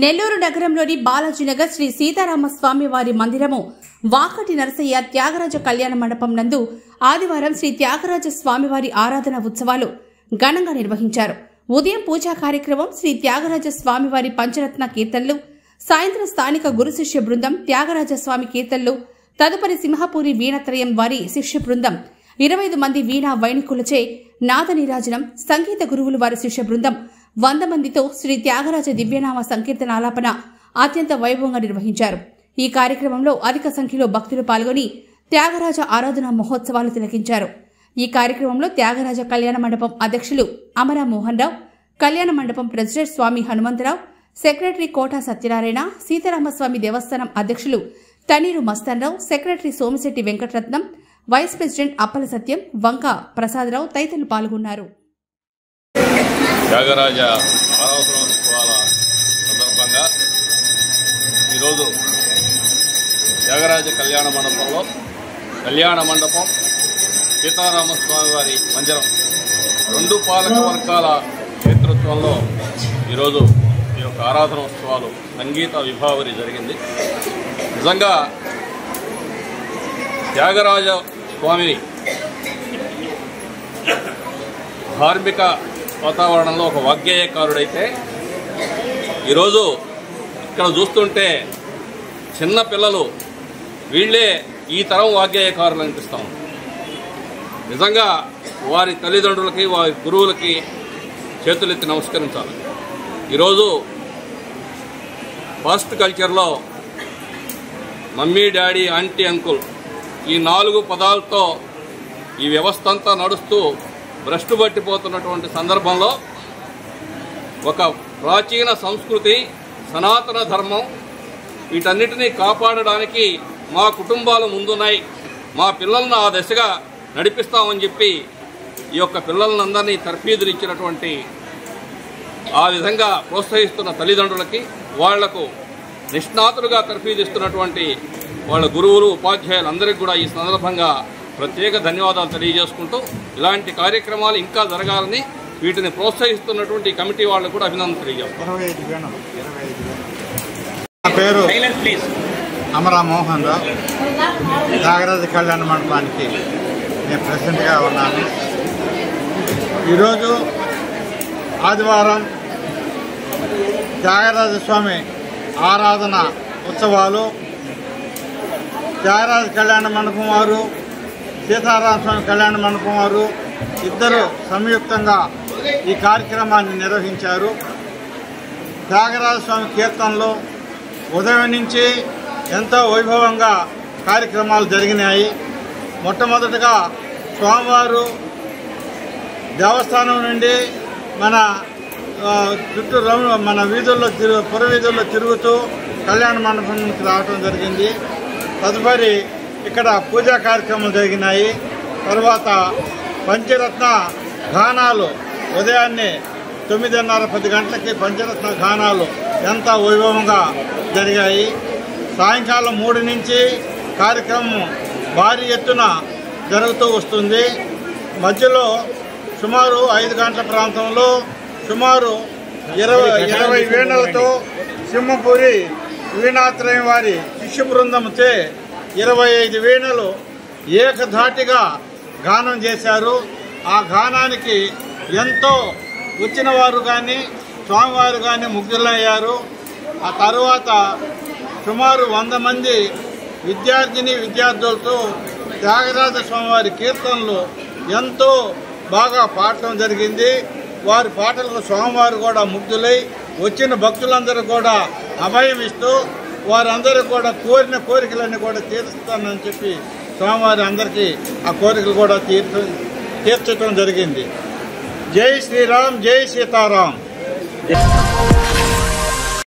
నెల్లూరు నగరంలోని బాలాజీనగర్ శ్రీ సీతారామస్వామి వారి మందిరము వాకటి నరసయ్య త్యాగరాజ కళ్యాణ మండపం నందు ఆదివారం శ్రీ త్యాగరాజ స్వామివారి ఆరాధన ఉత్సవాలు ఘనంగా నిర్వహించారు. ఉదయం పూజా కార్యక్రమం, శ్రీ త్యాగరాజ స్వామివారి పంచరత్న కీర్తనలు, సాయంత్రం స్థానిక గురు శిష్య బృందం త్యాగరాజ స్వామి కీర్తనలు, తదుపరి సింహపూరి వీణత్రయం వారి శిష్య బృందం 25 మంది వీణా వైణికులచే నాద నీరాజనం, సంగీత గురువులు వారి శిష్య బృందం 100 మందితో శ్రీ త్యాగరాజ దివ్యనామ సంకీర్తన ఆలాపన అత్యంత వైభవంగా నిర్వహించారు. ఈ కార్యక్రమంలో అధిక సంఖ్యలో భక్తులు పాల్గొని త్యాగరాజ ఆరాధన మహోత్సవాలు తిలకించారు. ఈ కార్యక్రమంలో త్యాగరాజ కళ్యాణ మండపం అధ్యక్షులు అమరా మోహన్ రావు, కళ్యాణ మండపం ప్రెసిడెంట్ స్వామి హనుమంతరావు, సెక్రటరీ కోటా సత్యనారాయణ, సీతారామస్వామి దేవస్థానం అధ్యక్షులు Taneeru Mastan Rao, secretary Somisetty Venkataratnam, vice president Appala Satyam, Vanka Prasada Rao తదితరులు పాల్గొన్నారు. త్యాగరాజ ఆరాధనోత్సవాల సందర్భంగా ఈరోజు త్యాగరాజ కళ్యాణ మండపంలో కళ్యాణ మండపం, సీతారామస్వామి వారి మందిరం 2 పాలక వర్గాల నేతృత్వంలో ఈరోజు ఈ యొక్క ఆరాధనోత్సవాలు సంగీత విభావరి జరిగింది. నిజంగా త్యాగరాజ స్వామిని ధార్మిక వాతావరణంలో ఒక వాగ్గేయకారుడైతే ఈరోజు ఇక్కడ చూస్తుంటే చిన్న పిల్లలు వీళ్లే ఈ తరం వాగ్గేయకారులు అనిపిస్తాం. నిజంగా వారి తల్లిదండ్రులకి, వారి గురువులకి చేతులెత్తి నమస్కరించాలి. ఈరోజు ఫాస్ట్ కల్చర్లో మమ్మీ, డాడీ, ఆంటీ, అంకుల్ ఈ 4 పదాలతో ఈ వ్యవస్థ అంతా నడుస్తూ భ్రష్టు పట్టిపోతున్నటువంటి సందర్భంలో ఒక ప్రాచీన సంస్కృతి, సనాతన ధర్మం వీటన్నిటినీ కాపాడడానికి మా కుటుంబాలు ముందున్నాయి, మా పిల్లలను ఆ దశగా నడిపిస్తామని చెప్పి ఈ యొక్క పిల్లలందరినీ తర్ఫీదులు ఇచ్చినటువంటి, ఆ విధంగా ప్రోత్సహిస్తున్న తల్లిదండ్రులకి, వాళ్లకు నిష్ణాతులుగా తర్ఫీదిస్తున్నటువంటి వాళ్ళ గురువులు, ఉపాధ్యాయులందరికీ కూడా ఈ సందర్భంగా ప్రత్యేక ధన్యవాదాలు తెలియజేసుకుంటూ ఇలాంటి కార్యక్రమాలు ఇంకా జరగాలని వీటిని ప్రోత్సహిస్తున్నటువంటి కమిటీ వాళ్ళకు కూడా అభినందనలు తెలియజేస్తాం. నా పేరు అమరా మోహన్ రావు. త్యాగరాజ కళ్యాణ మండపానికి నేను ప్రెసిడెంట్గా ఉన్నాను. ఈరోజు ఆదివారం త్యాగరాజ స్వామి ఆరాధన ఉత్సవాలు త్యాగరాజ కళ్యాణ మండపం వారు, సీతారామస్వామి కళ్యాణ మండపం వారు ఇద్దరు సంయుక్తంగా ఈ కార్యక్రమాన్ని నిర్వహించారు. త్యాగరాజ స్వామి కీర్తనలో ఉదయం నుంచి ఎంతో వైభవంగా కార్యక్రమాలు జరిగినాయి. మొట్టమొదటిగా స్వామివారు దేవస్థానం నుండి మన చుట్టూ మన వీధుల్లో పురవీధుల్లో తిరుగుతూ కళ్యాణ మండపం నుంచి రావడం జరిగింది. తదుపరి ఇక్కడ పూజా కార్యక్రమాలు జరిగినాయి. తర్వాత పంచరత్న గానాలు ఉదయాన్నే 9:30-10 గంటలకి పంచరత్న గానాలు ఎంత వైభవంగా జరిగాయి. సాయంకాలం 3 నుంచి కార్యక్రమం భారీ ఎత్తున జరుగుతూ వస్తుంది. మధ్యలో సుమారు 5 గంటల ప్రాంతంలో సుమారు 20 వీణలతో సింహపూరి వీణాత్రయం వారి శిష్య బృందంతో 25 వీణలు ఏకధాటిగా గానం చేశారు. ఆ గానానికి ఎంతో వచ్చిన వారు కానీ, స్వామివారు కానీ ముగ్ధులయ్యారు. ఆ తర్వాత సుమారు 100 మంది విద్యార్థులతో త్యాగరాజ స్వామివారి కీర్తనలు ఎంతో బాగా పాడటం జరిగింది. వారి పాటలకు స్వామివారు కూడా ముగ్ధులై వచ్చిన భక్తులందరూ కూడా అభయం ఇస్తూ వారందరూ కూడా కోరిన కోరికలన్నీ కూడా తీరుస్తానని చెప్పి స్వామివారి అందరికీ ఆ కోరికలు కూడా తీర్చడం జరిగింది. జై శ్రీరామ్, జై సీతారాం.